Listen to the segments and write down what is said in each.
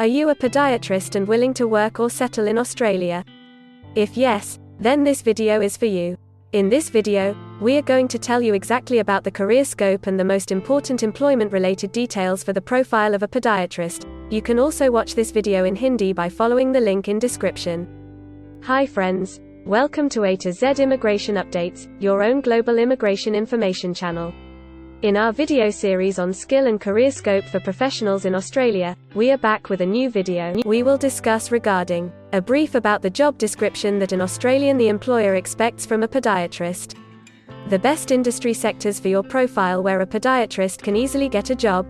Are you a podiatrist and willing to work or settle in Australia? If yes, then this video is for you. In this video, we are going to tell you exactly about the career scope and the most important employment-related details for the profile of a podiatrist. You can also watch this video in Hindi by following the link in description. Hi friends, welcome to A to Z Immigration Updates, your own global immigration information channel. In our video series on skill and career scope for professionals in Australia, we are back with a new video. We will discuss regarding a brief about the job description that an Australian the employer expects from a podiatrist. The best industry sectors for your profile where a podiatrist can easily get a job.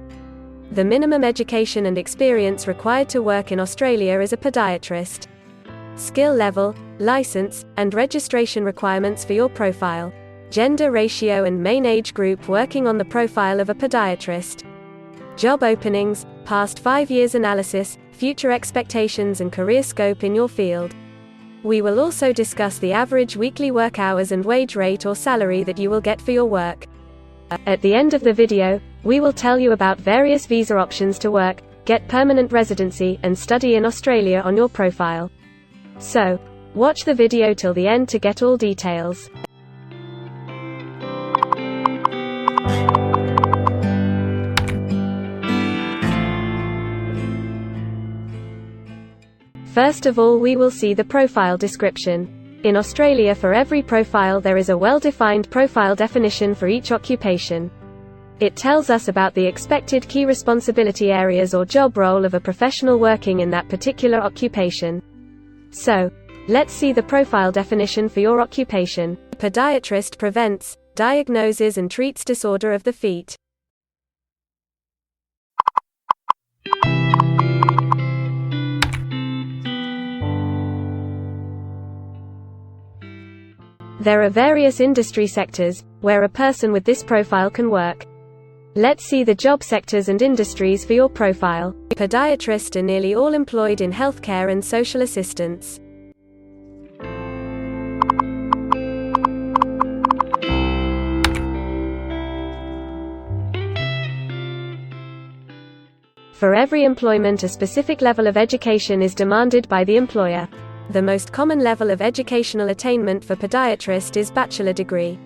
The minimum education and experience required to work in Australia as a podiatrist. Skill level, license, and registration requirements for your profile. Gender ratio and main age group working on the profile of a podiatrist. Job openings, past 5 years analysis, future expectations and career scope in your field. We will also discuss the average weekly work hours and wage rate or salary that you will get for your work. At the end of the video, we will tell you about various visa options to work, get permanent residency, and study in Australia on your profile. So, watch the video till the end to get all details. First of all, we will see the profile description. In Australia, for every profile there is a well-defined profile definition for each occupation. It tells us about the expected key responsibility areas or job role of a professional working in that particular occupation. So, let's see the profile definition for your occupation. Podiatrist prevents, diagnoses and treats disorder of the feet. There are various industry sectors where a person with this profile can work. Let's see the job sectors and industries for your profile. Podiatrists are nearly all employed in healthcare and social assistance. For every employment, a specific level of education is demanded by the employer. The most common level of educational attainment for podiatrist is bachelor degree.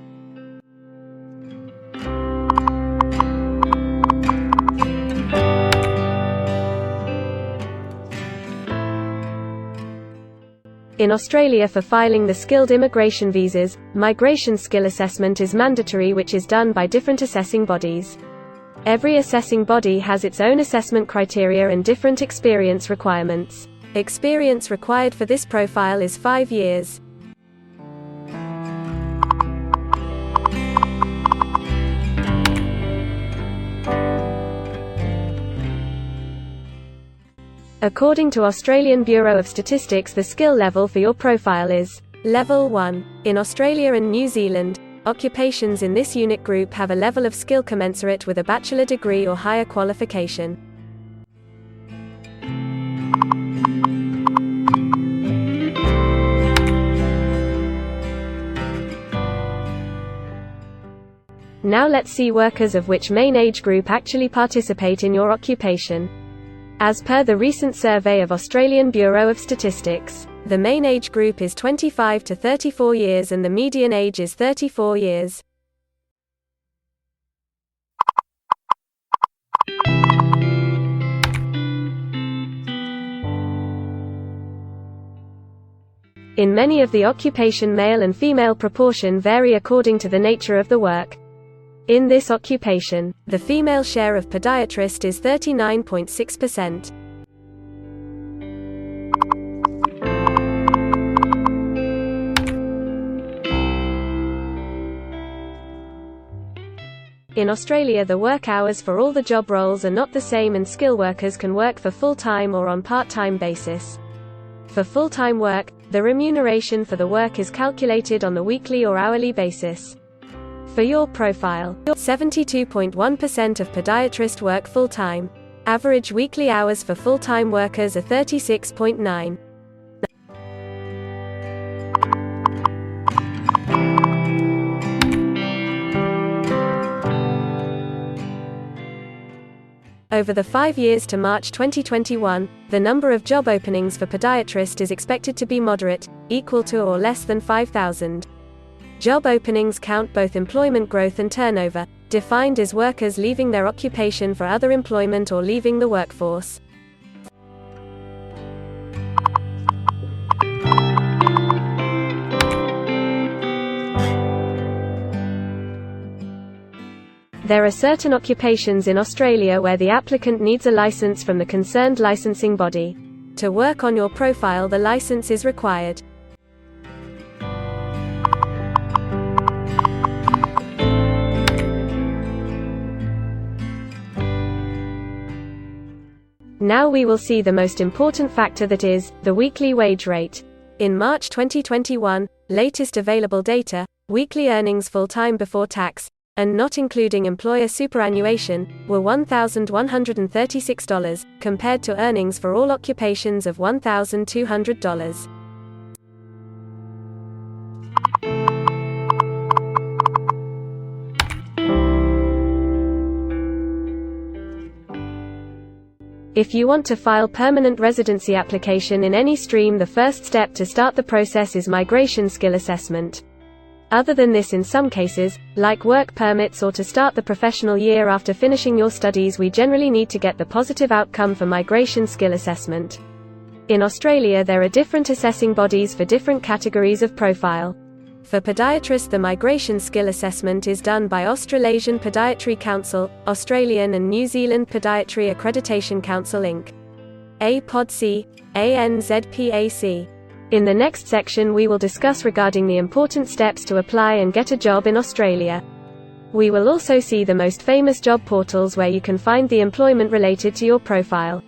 In Australia, for filing the skilled immigration visas, migration skill assessment is mandatory, which is done by different assessing bodies. Every assessing body has its own assessment criteria and different experience requirements. Experience required for this profile is 5 years. According to Australian Bureau of Statistics, the skill level for your profile is Level 1. In Australia and New Zealand, occupations in this unit group have a level of skill commensurate with a bachelor degree or higher qualification. Now let's see workers of which main age group actually participate in your occupation. As per the recent survey of Australian Bureau of Statistics, the main age group is 25 to 34 years and the median age is 34 years. In many of the occupation, male and female proportion vary according to the nature of the work. In this occupation, the female share of podiatrist is 39.6%. In Australia, the work hours for all the job roles are not the same, and skill workers can work for full-time or on part-time basis. For full-time work, the remuneration for the work is calculated on the weekly or hourly basis. For your profile, 72.1% of podiatrists work full-time. Average weekly hours for full-time workers are 36.9. Over the 5 years to March 2021, The number of job openings for podiatrist is expected to be moderate, equal to or less than 5,000. Job openings count both employment growth and turnover, defined as workers leaving their occupation for other employment or leaving the workforce. There are certain occupations in Australia where the applicant needs a license from the concerned licensing body. To work on your profile, the license is required. Now we will see the most important factor, that is, the weekly wage rate. In March 2021, latest available data, weekly earnings full-time before tax, and not including employer superannuation, were $1,136, compared to earnings for all occupations of $1,200. If you want to file permanent residency application in any stream, the first step to start the process is migration skill assessment. Other than this, in some cases, like work permits or to start the professional year after finishing your studies, we generally need to get the positive outcome for migration skill assessment. In Australia, there are different assessing bodies for different categories of profile. For podiatrists, the migration skill assessment is done by Australasian Podiatry Council, Australian and New Zealand Podiatry Accreditation Council Inc. APODC, ANZPAC. In the next section we will discuss regarding the important steps to apply and get a job in Australia. We will also see the most famous job portals where you can find the employment related to your profile.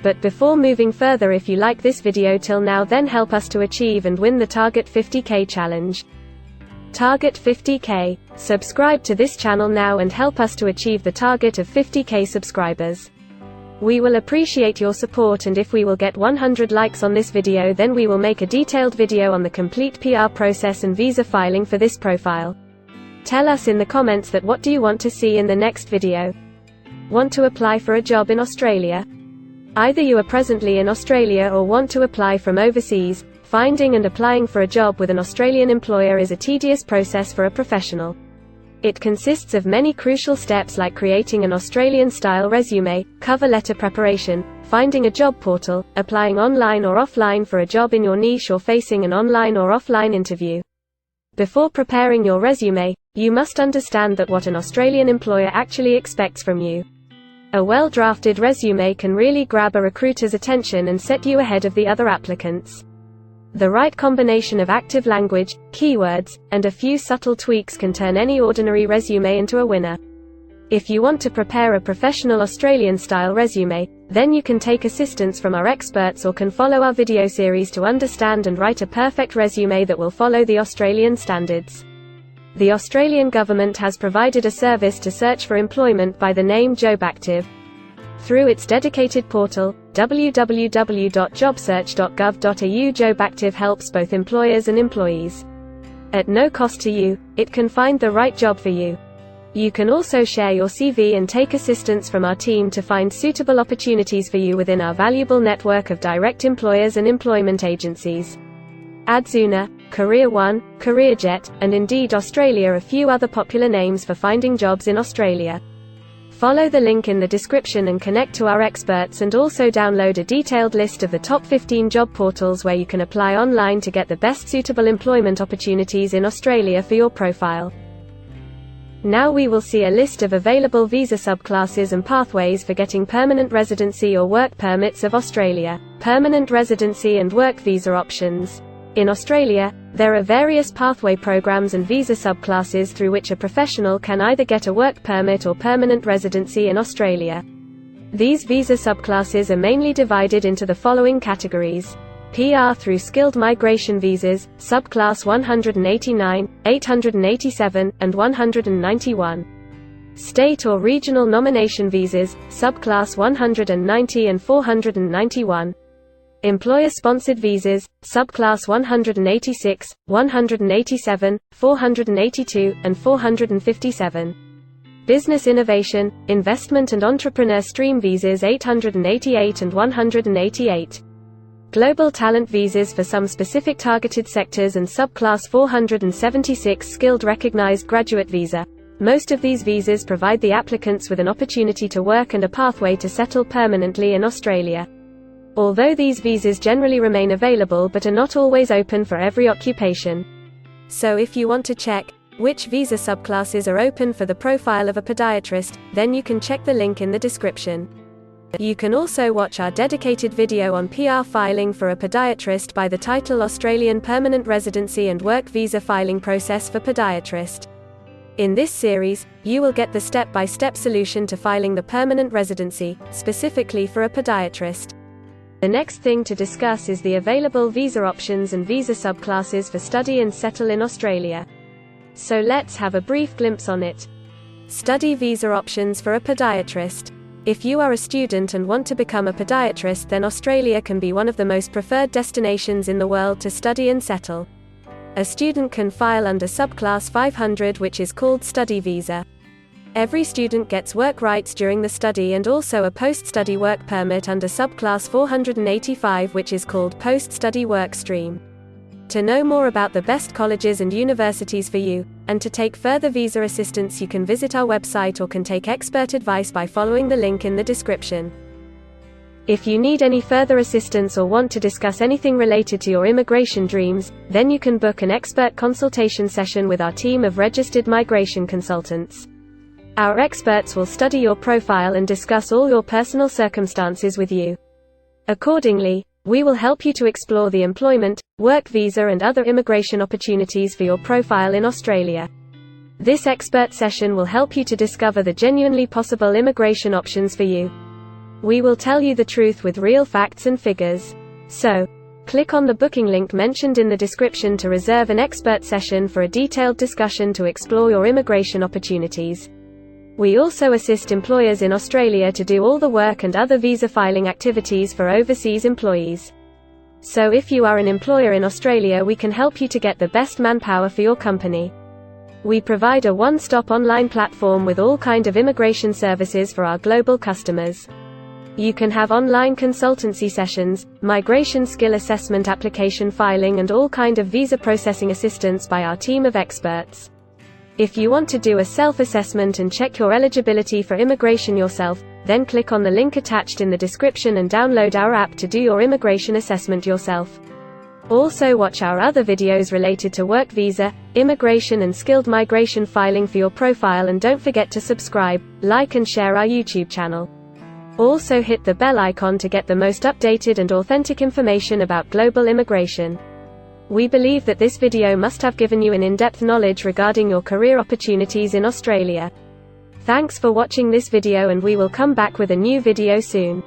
But before moving further, if you like this video till now, then help us to achieve and win the Target 50K challenge. Target 50K. Subscribe to this channel now and help us to achieve the target of 50K subscribers. We will appreciate your support, and if we will get 100 likes on this video, then we will make a detailed video on the complete PR process and visa filing for this profile. Tell us in the comments that what do you want to see in the next video. Want to apply for a job in Australia? Either you are presently in Australia or want to apply from overseas. Finding and applying for a job with an Australian employer is a tedious process for a professional. It consists of many crucial steps like creating an Australian-style resume, cover letter preparation, finding a job portal, applying online or offline for a job in your niche, or facing an online or offline interview. Before preparing your resume, you must understand that what an Australian employer actually expects from you. A well-drafted resume can really grab a recruiter's attention and set you ahead of the other applicants. The right combination of active language, keywords, and a few subtle tweaks can turn any ordinary resume into a winner. If you want to prepare a professional Australian-style resume, then you can take assistance from our experts or can follow our video series to understand and write a perfect resume that will follow the Australian standards. The Australian government has provided a service to search for employment by the name JobActive. Through its dedicated portal, www.jobsearch.gov.au, JobActive helps both employers and employees. At no cost to you, it can find the right job for you. You can also share your CV and take assistance from our team to find suitable opportunities for you within our valuable network of direct employers and employment agencies. Adzuna, Career One, CareerJet, and Indeed Australia are a few other popular names for finding jobs in Australia. Follow the link in the description and connect to our experts, and also download a detailed list of the top 15 job portals where you can apply online to get the best suitable employment opportunities in Australia for your profile. Now we will see a list of available visa subclasses and pathways for getting permanent residency or work permits of Australia. Permanent residency and work visa options. In Australia, there are various pathway programs and visa subclasses through which a professional can either get a work permit or permanent residency in Australia. These visa subclasses are mainly divided into the following categories: PR through skilled migration visas, subclass 189, 887, and 191. State or regional nomination visas, subclass 190 and 491. Employer-sponsored visas, subclass 186, 187, 482, and 457. Business Innovation, Investment and Entrepreneur Stream Visas 888 and 188. Global Talent Visas for some specific targeted sectors and subclass 476 Skilled Recognized Graduate Visa. Most of these visas provide the applicants with an opportunity to work and a pathway to settle permanently in Australia. Although these visas generally remain available but are not always open for every occupation. So if you want to check which visa subclasses are open for the profile of a podiatrist, then you can check the link in the description. You can also watch our dedicated video on PR filing for a podiatrist by the title Australian Permanent Residency and Work Visa Filing Process for Podiatrist. In this series, you will get the step-by-step solution to filing the permanent residency, specifically for a podiatrist. The next thing to discuss is the available visa options and visa subclasses for study and settle in Australia. So let's have a brief glimpse on it. Study visa options for a podiatrist. If you are a student and want to become a podiatrist, then Australia can be one of the most preferred destinations in the world to study and settle. A student can file under subclass 500, which is called study visa. Every student gets work rights during the study and also a post-study work permit under subclass 485, which is called post-study work stream. To know more about the best colleges and universities for you, and to take further visa assistance, you can visit our website or can take expert advice by following the link in the description. If you need any further assistance or want to discuss anything related to your immigration dreams, then you can book an expert consultation session with our team of registered migration consultants. Our experts will study your profile and discuss all your personal circumstances with you. Accordingly, we will help you to explore the employment, work visa and other immigration opportunities for your profile in Australia. This expert session will help you to discover the genuinely possible immigration options for you. We will tell you the truth with real facts and figures. So, click on the booking link mentioned in the description to reserve an expert session for a detailed discussion to explore your immigration opportunities. We also assist employers in Australia to do all the work and other visa filing activities for overseas employees. So if you are an employer in Australia, we can help you to get the best manpower for your company. We provide a one-stop online platform with all kind of immigration services for our global customers. You can have online consultancy sessions, migration skill assessment, application filing and all kind of visa processing assistance by our team of experts. If you want to do a self-assessment and check your eligibility for immigration yourself, then click on the link attached in the description and download our app to do your immigration assessment yourself. Also watch our other videos related to work visa, immigration and skilled migration filing for your profile, and don't forget to subscribe, like and share our YouTube channel. Also hit the bell icon to get the most updated and authentic information about global immigration. We believe that this video must have given you an in-depth knowledge regarding your career opportunities in Australia. Thanks for watching this video, and we will come back with a new video soon.